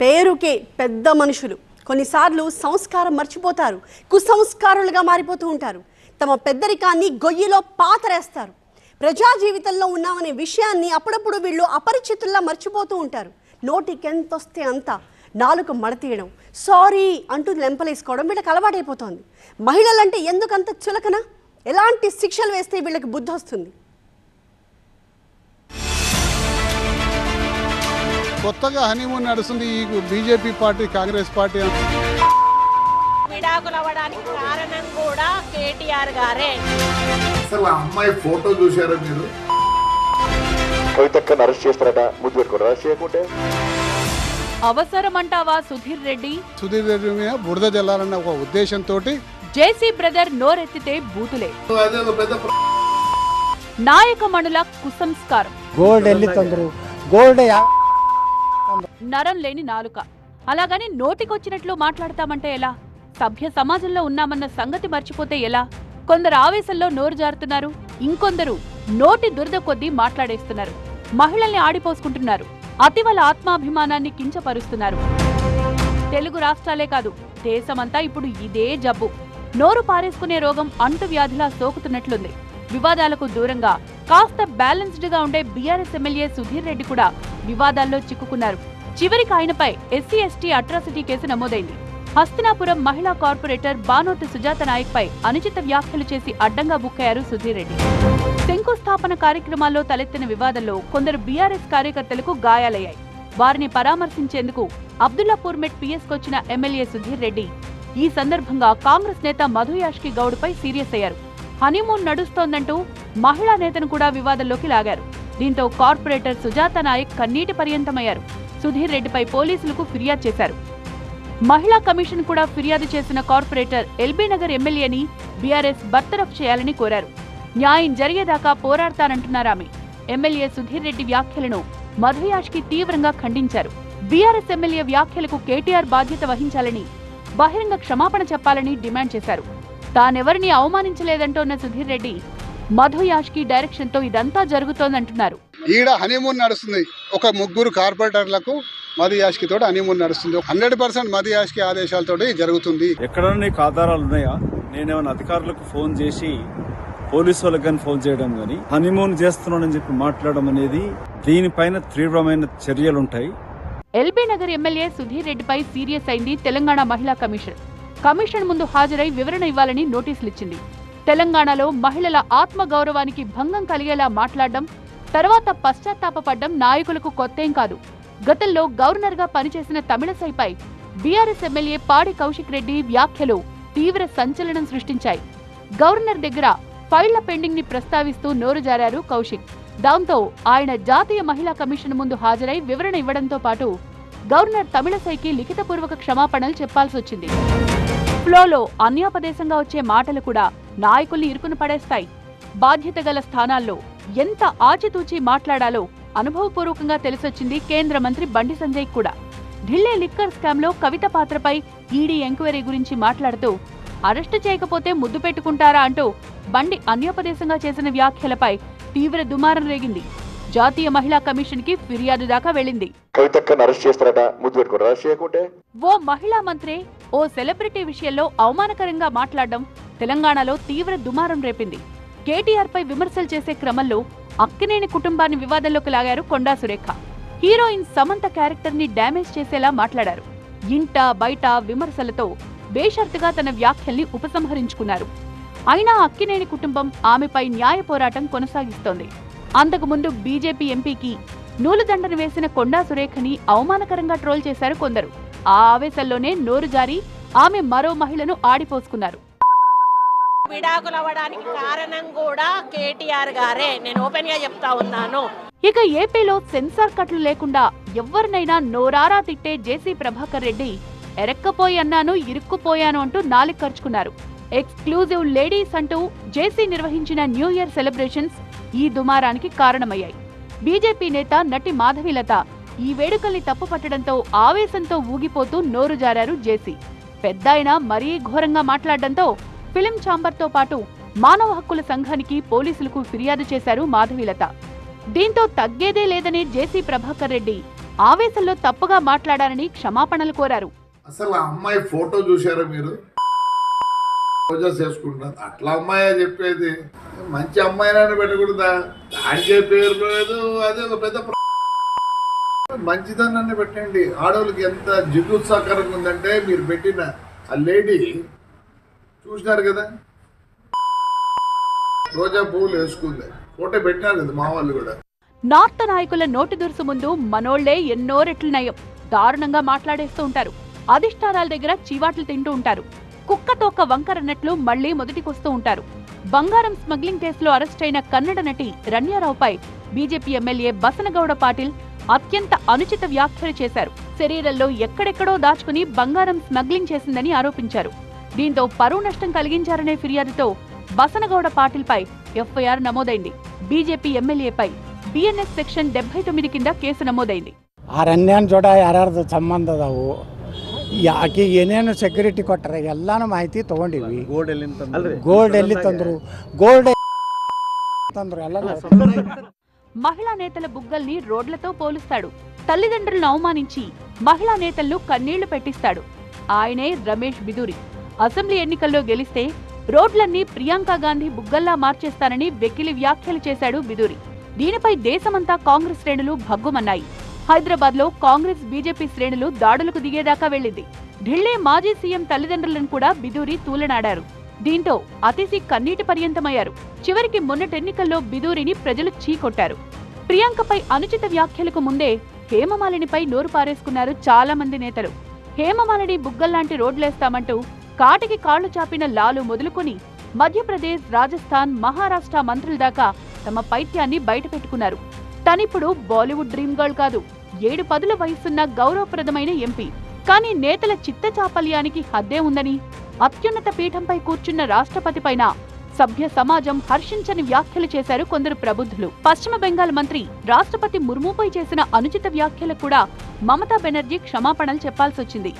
పేరుకే పెద్ద మనుషులు కొన్నిసార్లు సంస్కారం మర్చిపోతారు, కుసంస్కారులుగా మారిపోతూ ఉంటారు. తమ పెద్దరికాన్ని గొయ్యిలో పాతరేస్తారు. ప్రజా జీవితంలో ఉన్నామనే విషయాన్ని అప్పుడప్పుడు వీళ్ళు అపరిచితుల్లా మర్చిపోతూ ఉంటారు. నోటికి ఎంత వస్తే అంత నాలుక మడతీయడం, సారీ అంటూ లెంపలేసుకోవడం వీళ్ళకి అలవాటైపోతుంది. మహిళలంటే ఎందుకంత చులకన? ఎలాంటి శిక్షలు వేస్తే వీళ్ళకి బుద్ధి వస్తుంది? కొత్తగా హనీమూన్ నడుస్తుంది ఈ బీజేపీ పార్టీ, కాంగ్రెస్ పార్టీ. విడాకులు అవ్వడానికి కారణం కూడా కేటీఆర్ గారే. అసలు ఆ అమ్మాయి ఫోటో చూశారా మీరు? కవితక్కను అరెస్ట్ చేస్తారట, ముద్దు పెట్టుకోరు. అరెస్ట్ చేయకుంటే అవసరమంటావా సుధీర్ రెడ్డి? సుధీర్ రెడ్డి మీద బురద జల్లాలన్న ఒక ఉద్దేశంతో జేసీ బ్రదర్ నోరెత్తితే బూతులే. అదేదో పెద్ద నాయకమణుల కుసంస్కారం, నరం లేని నాలుక. అలాగని నోటికొచ్చినట్లు మాట్లాడతామంటే ఎలా? సభ్య సమాజంలో ఉన్నామన్న సంగతి మర్చిపోతే ఎలా? కొందరు ఆవేశంలో నోరు జారుతున్నారు, ఇంకొందరు నోటి దురద కొద్దీ మాట్లాడేస్తున్నారు. మహిళల్ని ఆడిపోసుకుంటున్నారు, అతివల ఆత్మాభిమానాన్ని కించపరుస్తున్నారు. తెలుగు రాష్ట్రాలే కాదు, దేశమంతా ఇప్పుడు ఇదే జబ్బు. నోరు పారేసుకునే రోగం అంటువ్యాధిలా సోకుతున్నట్లుంది. వివాదాలకు దూరంగా కాస్త బ్యాలెన్స్డ్ గా ఉండే బీఆర్ఎస్ ఎమ్మెల్యే సుధీర్ రెడ్డి కూడా వివాదాల్లో చిక్కుకున్నారు. చివరికి ఆయనపై ఎస్సీ ఎస్టీ అట్రాసిటీ కేసు నమోదైంది. హస్తినాపురం మహిళా కార్పొరేటర్ బానోతు సుజాత నాయక్ పై అనుచిత వ్యాఖ్యలు చేసి అడ్డంగా బుక్కయ్యారు సుధీర్ రెడ్డి. శంకుస్థాపన కార్యక్రమాల్లో తలెత్తిన వివాదంలో కొందరు బీఆర్ఎస్ కార్యకర్తలకు గాయాలయ్యాయి. వారిని పరామర్శించేందుకు అబ్దుల్లాపూర్ మెట్ పిఎస్కొచ్చిన ఎమ్మెల్యే సుధీర్ రెడ్డి ఈ సందర్భంగా కాంగ్రెస్ నేత మధు యాష్కి గౌడ్పై సీరియస్ అయ్యారు. హనీమూన్ నడుస్తోందంటూ మహిళా నేతను కూడా వివాదంలోకి లాగారు. దీంతో కార్పొరేటర్ సుజాత నాయక్ కన్నీటి పర్యంతమయ్యారు. సుధీర్ రెడ్డిపై పోలీసులకు ఫిర్యాదు చేశారు. మహిళా కమిషన్ కూడా ఫిర్యాదు చేసిన కార్పొరేటర్ ఎల్బీ నగర్ ఎమ్మెల్యేని బీఆర్ఎస్ బర్తరఫ్ చేయాలని కోరారు. న్యాయం జరిగేదాకా పోరాడతానంటున్నారామె. ఎమ్మెల్యే సుధీర్ రెడ్డి వ్యాఖ్యలను మధు యాష్కి తీవ్రంగా ఖండించారు. బీఆర్ఎస్ ఎమ్మెల్యే వ్యాఖ్యలకు కేటీఆర్ బాధ్యత వహించాలని, బహిరంగ క్షమాపణ చెప్పాలని డిమాండ్ చేశారు. తానెవరిని అవమానించలేదంటోన్న సుధీర్ రెడ్డి మధు యాష్కి డైరెక్షన్ తో ఇదంతా జరుగుతోందంటున్నారు. ఈడ హనీమూన్ నడుస్తుంది. ఒక ముగ్గురు కార్పొరేటర్లకు మధు యాష్కి తోటి హనీమూన్ నడుస్తుంది. 100% మధు యాష్కి ఆదేశాలతో జరుగుతుంది. ఎక్కడన్నా నీకు ఆధారాలు ఉన్నాయా? నేనేమైనా అధికారులకు ఫోన్ చేసి పోలీసు వాళ్ళకి కానీ ఫోన్ చేయడం కానీ హనీమూన్ చేస్తున్నానని చెప్పి మాట్లాడడం అనేది దీనిపైన తీవ్రమైన చర్యలుంటాయి. ఎల్బీ నగర్ ఎమ్మెల్యే సుధీర్ రెడ్డిపై సీరియస్ అయింది తెలంగాణ మహిళా కమిషన్. కమిషన్ ముందు హాజరై వివరణ ఇవ్వాలని నోటీసులిచ్చింది. తెలంగాణలో మహిళల ఆత్మగౌరవానికి భంగం కలిగేలా మాట్లాడడం, తర్వాత పశ్చాత్తాపపడ్డం నాయకులకు కొత్తేం కాదు. గతంలో గవర్నర్ గా పనిచేసిన తమిళసైపై బీఆర్ఎస్ ఎమ్మెల్యే పాడి కౌశిక్ రెడ్డి వ్యాఖ్యలు తీవ్ర సంచలనం సృష్టించాయి. గవర్నర్ దగ్గర ఫైళ్ల పెండింగ్ ని ప్రస్తావిస్తూ నోరు జారారు కౌశిక్. దాంతో ఆయన జాతీయ మహిళా కమిషన్ ముందు హాజరై వివరణ ఇవ్వడంతో పాటు గవర్నర్ తమిళసైకి లిఖితపూర్వక క్షమాపణలు చెప్పాల్సొచ్చింది. ఫ్లోలో అన్యాపదేశంగా వచ్చే మాటలు కూడా నాయకుల్ని ఇరుకున పడేస్తాయి. బాధ్యత గల స్థానాల్లో ఎంత ఆచితూచి మాట్లాడాలో అనుభవపూర్వకంగా తెలిసొచ్చింది కేంద్ర మంత్రి బండి సంజయ్ కూడా. ఢిల్లీ లిక్కర్ స్కామ్ లో కవిత పాత్రపై ఈడీ ఎంక్వైరీ గురించి మాట్లాడుతూ అరెస్టు చేయకపోతే ముద్దు పెట్టుకుంటారా అంటూ బండి అన్యాపదేశంగా చేసిన వ్యాఖ్యలపై తీవ్ర దుమారం రేగింది. జాతీయ మహిళా కమిషన్ కి ఫిర్యాదు దాకా వెళ్లింది. కవితక్కను అరెస్ట్ చేస్తారట, ముద్దు పెట్టుకోరు. అరెస్ట్ చేయకుంటే ఓ మహిళా మంత్రి ఓ సెలబ్రిటీ విషయంలో అవమానకరంగా మాట్లాడడం తెలంగాణలో తీవ్ర దుమారం రేపింది. కేటీఆర్ పై విమర్శలు చేసే క్రమంలో అక్కినేని కుటుంబాన్ని వివాదంలోకి లాగారు కొండా సురేఖ. హీరోయిన్ సమంత క్యారెక్టర్ ని డ్యామేజ్ చేసేలా మాట్లాడారు. ఇంట బయట విమర్శలతో బేషరతుగా తన వ్యాఖ్యల్ని ఉపసంహరించుకున్నారు. అయినా అక్కినేని కుటుంబం ఆమెపై న్యాయ పోరాటం కొనసాగిస్తోంది. అంతకుముందు బీజేపీ ఎంపీకి నూలుదండను వేసిన కొండా సురేఖని అవమానకరంగా ట్రోల్ చేశారు కొందరు. ఆ ఆవేశంలోనే నోరు జారి ఆమె మరో మహిళను ఆడిపోసుకున్నారు. విడాకులు అవ్వడానికి కారణం కూడా కేటీఆర్ గారే. నేను ఓపెన్ గా చెప్తా ఉన్నాను. ఇక ఏపీలో సెన్సార్ కట్లు లేకుండా ఎవరినైనా నోరారా తిట్టే జేసీ ప్రభాకర్ రెడ్డి ఎరక్కపోయి అన్నాను, ఇరుక్కుపోయాను అంటూ నాలిక్కర్చుకున్నారు. ఎక్స్క్లూజివ్ లేడీస్ అంటూ జేసీ నిర్వహించిన న్యూ ఇయర్ సెలబ్రేషన్స్ ఈ దుమారానికి కారణమయ్యాయి. బీజేపీ నేత నటి మాధవీలత ఈ వేడుకల్ని తప్పుపట్టడంతో ఆవేశంతో ఊగిపోతూ నోరు జారారు జేసీ. పెద్దాయన మరీ ఘోరంగా మాట్లాడడంతో ఫిలిం ఛాంబర్తో పాటు మానవ హక్కుల సంఘానికి పోలీసులకు ఫిర్యాదు చేశారు మాధవీలత. దీంతో తగ్గేదే లేదని జేసీ ప్రభాకర్ రెడ్డి ఆవేశంలో తప్పుగా మాట్లాడారని క్షమాపణలు కోరారు. అసలు ఆ అమ్మాయి ఫోటో చూశారా మీరు? రోజా చేసుకుంటారు అట్లా అమ్మాయి చెప్పేది. మంచి అమ్మాయిని పెట్టకూడదా? దానికే పేరు లేదు. అదే ఒక పెద్ద మంచిదన్నాన్ని పెట్టండి. ఆడవాళ్ళకి ఎంత జిగుత్సాకరంగా ఉందంటే మీరు పెట్టిన ఆ లేడీ చూసినారు కదా, రోజా పువ్వులు వేసుకుంది, ఫోటో పెట్టినారు కదా మా వాళ్ళు కూడా. నార్త్ నాయకుల నోటి దురుసు ముందు మనోళ్లే ఎన్నో రెట్లు నయం. దారుణంగా మాట్లాడేస్తూ ఉంటారు. అధిష్టానాల దగ్గర చీవాట్లు తింటూ ఉంటారు. కుక్కతోక వంకరన్నట్లు మళ్లీ మొదటికొస్తూ ఉంటారు. బంగారం స్మగ్లింగ్ కేసులో అరెస్టైన కన్నడ నటి రన్యారావుపై బీజేపీ ఎమ్మెల్యే బసనగౌడ పాటిల్ అత్యంత అనుచిత వ్యాఖ్యలు చేశారు. శరీరంలో ఎక్కడెక్కడో దాచుకుని బంగారం స్మగ్లింగ్ చేసిందని ఆరోపించారు. దీంతో పరువు నష్టం కలిగించారనే ఫిర్యాదుతో బసనగౌడ పాటిల్పై ఎఫ్ఐఆర్ నమోదైంది. బీజేపీ ఎమ్మెల్యేపై ಬಿಎನ್ಎಸ್ ಸೆಕ್ಷನ್ 79 ಕಿಂದ ಕೇಸು ನಮೂದೈಂది. ಆ ರನ್ಯಾನ್ ಜೋಡ ಯಾರ್ಯಾರ್ದು ಸಂಬಂಧ ಅದಾವು, ಆಕೆ ಏನೇನು ಸೆಕ್ಯೂರಿಟಿ ಕೊಟ್ಟರೆ ಎಲ್ಲಾನು ಮಾಹಿತಿ ತಗೊಂಡಿವಿ. ಗೋಲ್ಡ್ ಎಲ್ಲಿ ತಂದ್ರು, ಗೋಲ್ಡ್ ತಂದ್ರು ಎಲ್ಲ. మహిళా నేతల బుగ్గల్ని రోడ్లతో పోలుస్తాడు. తల్లిదండ్రులను అవమానించి మహిళా నేతలను కన్నీళ్లు పెట్టిస్తాడు. ఆయనే రమేష్ బిదూరి. అసెంబ్లీ ఎన్నికల్లో గెలిస్తే రోడ్లన్నీ ప్రియాంక గాంధీ బుగ్గల్లా మార్చేస్తానని వెకిలి వ్యాఖ్యలు చేశాడు బిదూరి. దీనిపై దేశమంతా కాంగ్రెస్ శ్రేణులు భగ్గుమన్నాయి. హైదరాబాద్ లో కాంగ్రెస్ బీజేపీ శ్రేణులు దాడులకు దిగేదాకా వెళ్లింది. ఢిల్లీ మాజీ సీఎం తల్లిదండ్రులను కూడా బిదూరి తూలనాడారు. దీంతో అతిశి కన్నీటి పర్యంతమయ్యారు. చివరికి మొన్నటెన్నికల్లో బిదూరిని ప్రజలు చీకొట్టారు. ప్రియాంకపై అనుచిత వ్యాఖ్యలకు ముందే హేమమాలినిపై నోరు పారేసుకున్నారు చాలా మంది నేతలు. హేమమాలిని బుగ్గల్లాంటి రోడ్లేస్తామంటూ కాటికి కాళ్లు చాపిన లాలు మొదలుకొని మధ్యప్రదేశ్, రాజస్థాన్, మహారాష్ట్ర మంత్రుల దాకా తమ పైత్యాన్ని బయటపెట్టుకున్నారు. తనిప్పుడు బాలీవుడ్ డ్రీమ్ గర్ల్ కాదు, 7 పదుల వయసున్న గౌరవప్రదమైన ఎంపీ. కానీ నేతల చిత్త చాపల్యానికి హద్దే ఉందని అత్యున్నత పీఠంపై కూర్చున్న రాష్ట్రపతిపైన సభ్య సమాజం హర్షించని వ్యాఖ్యలు చేశారు కొందరు ప్రబుద్ధులు. పశ్చిమ బెంగాల్ మంత్రి రాష్ట్రపతి ముర్ముపై చేసిన అనుచిత వ్యాఖ్యలకు కూడా మమతా బెనర్జీ క్షమాపణలు చెప్పాల్సొచ్చింది.